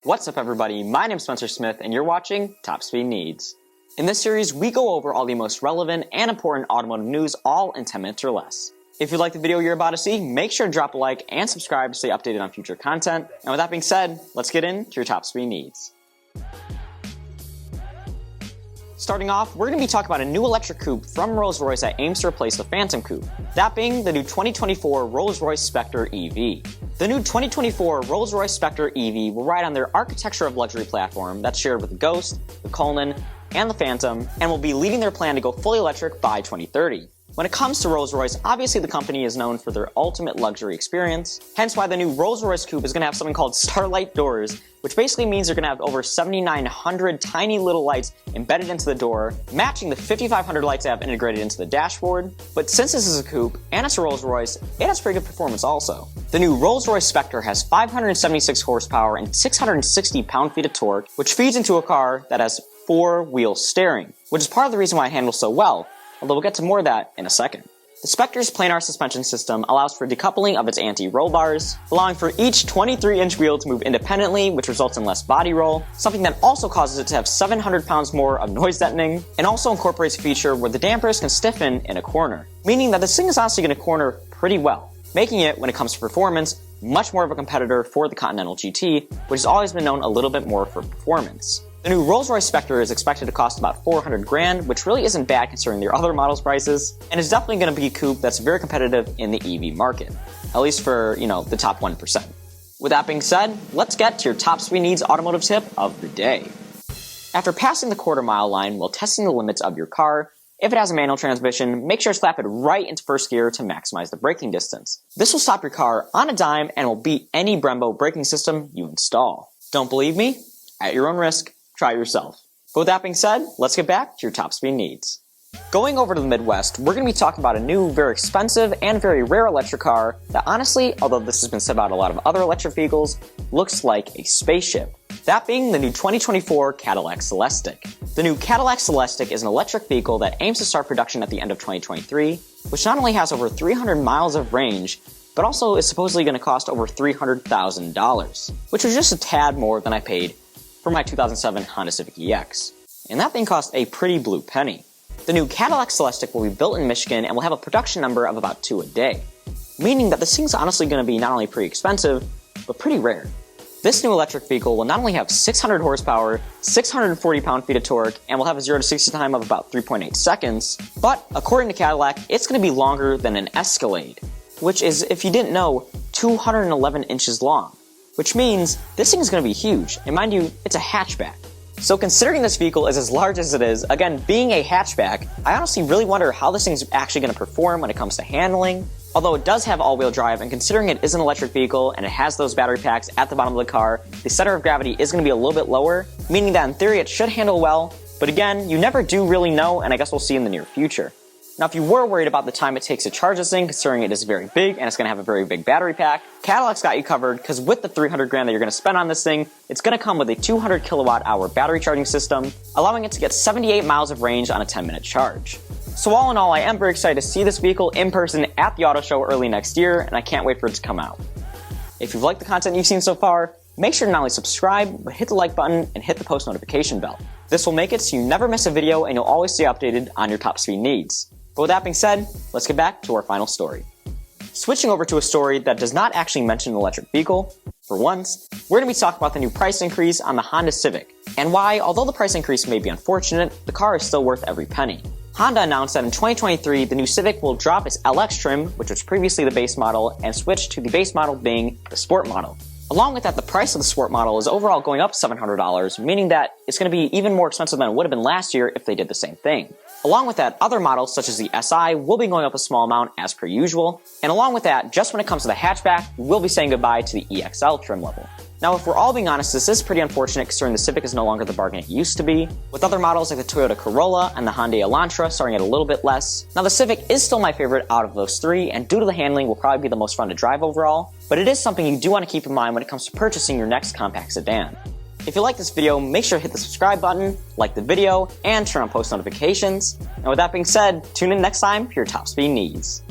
What's up everybody, my name's Spencer Smith and you're watching Top Speed Needs. In this series, we go over all the most relevant and important automotive news all in 10 minutes or less. If you like the video you're about to see, make sure to drop a like and subscribe to stay updated on future content. And with that being said, let's get into your Top Speed Needs. Starting off, we're going to be talking about a new electric coupe from Rolls-Royce that aims to replace the Phantom coupe, that being the new 2024 Rolls-Royce Spectre EV. The new 2024 Rolls-Royce Spectre EV will ride on their architecture of luxury platform that's shared with the Ghost, the Cullinan, and the Phantom, and will be leading their plan to go fully electric by 2030. When it comes to Rolls-Royce, obviously the company is known for their ultimate luxury experience, hence why the new Rolls-Royce coupe is going to have something called Starlight doors, which basically means they're going to have over 7,900 tiny little lights embedded into the door, matching the 5,500 lights they have integrated into the dashboard. But since this is a coupe, and it's a Rolls-Royce, it has pretty good performance also. The new Rolls-Royce Spectre has 576 horsepower and 660 pound-feet of torque, which feeds into a car that has four-wheel steering, which is part of the reason why it handles so well, although we'll get to more of that in a second. The Spectre's planar suspension system allows for decoupling of its anti-roll bars, allowing for each 23-inch wheel to move independently, which results in less body roll, something that also causes it to have 700 pounds more of noise deadening, and also incorporates a feature where the dampers can stiffen in a corner, meaning that this thing is honestly going to corner pretty well, making it, when it comes to performance, much more of a competitor for the Continental GT, which has always been known a little bit more for performance. The new Rolls-Royce Spectre is expected to cost about 400 grand, which really isn't bad considering their other models' prices, and is definitely going to be a coupe that's very competitive in the EV market, at least for, the top 1%. With that being said, let's get to your Top Speed Needs automotive tip of the day. After passing the quarter-mile line while testing the limits of your car, if it has a manual transmission, make sure to slap it right into first gear to maximize the braking distance. This will stop your car on a dime and will beat any Brembo braking system you install. Don't believe me? At your own risk. Try it yourself. But with that being said, let's get back to your Top Speed Needs. Going over to the Midwest, we're going to be talking about a new, very expensive, and very rare electric car that honestly, although this has been said about a lot of other electric vehicles, looks like a spaceship. That being the new 2024 Cadillac Celestiq. The new Cadillac Celestiq is an electric vehicle that aims to start production at the end of 2023, which not only has over 300 miles of range, but also is supposedly going to cost over $300,000, which was just a tad more than I paid for my 2007 Honda Civic EX. And that thing cost a pretty blue penny. The new Cadillac Celestiq will be built in Michigan and will have a production number of about 2 a day, meaning that this thing's honestly going to be not only pretty expensive, but pretty rare. This new electric vehicle will not only have 600 horsepower, 640 pound-feet of torque, and will have a 0 to 60 time of about 3.8 seconds, but according to Cadillac, it's going to be longer than an Escalade, which is, if you didn't know, 211 inches long. Which means this thing is going to be huge, and mind you, it's a hatchback. So considering this vehicle is as large as it is, again, being a hatchback, I honestly really wonder how this thing is actually going to perform when it comes to handling. Although it does have all-wheel drive, and considering it is an electric vehicle and it has those battery packs at the bottom of the car, the center of gravity is going to be a little bit lower, meaning that in theory it should handle well, but again, you never do really know, and I guess we'll see in the near future. Now, if you were worried about the time it takes to charge this thing, considering it is very big and it's going to have a very big battery pack, Cadillac's got you covered, because with the 300 grand that you're going to spend on this thing, it's going to come with a 200 kilowatt hour battery charging system, allowing it to get 78 miles of range on a 10-minute charge. So all in all, I am very excited to see this vehicle in person at the auto show early next year, and I can't wait for it to come out. If you've liked the content you've seen so far, make sure to not only subscribe, but hit the like button and hit the post notification bell. This will make it so you never miss a video and you'll always stay updated on your Top Speed Needs. But with that being said, let's get back to our final story. Switching over to a story that does not actually mention an electric vehicle, for once, we're going to be talking about the new price increase on the Honda Civic, and why, although the price increase may be unfortunate, the car is still worth every penny. Honda announced that in 2023, the new Civic will drop its LX trim, which was previously the base model, and switch to the base model being the Sport model. Along with that, the price of the Sport model is overall going up $700, meaning that it's going to be even more expensive than it would have been last year if they did the same thing. Along with that, other models such as the SI will be going up a small amount as per usual, and along with that, just when it comes to the hatchback, we'll be saying goodbye to the EXL trim level. Now, if we're all being honest, this is pretty unfortunate considering the Civic is no longer the bargain it used to be, with other models like the Toyota Corolla and the Hyundai Elantra starting at a little bit less. Now, the Civic is still my favorite out of those three, and due to the handling will probably be the most fun to drive overall, but it is something you do want to keep in mind when it comes to purchasing your next compact sedan. If you like this video, make sure to hit the subscribe button, like the video, and turn on post notifications. And with that being said, tune in next time for your Top Speed Needs.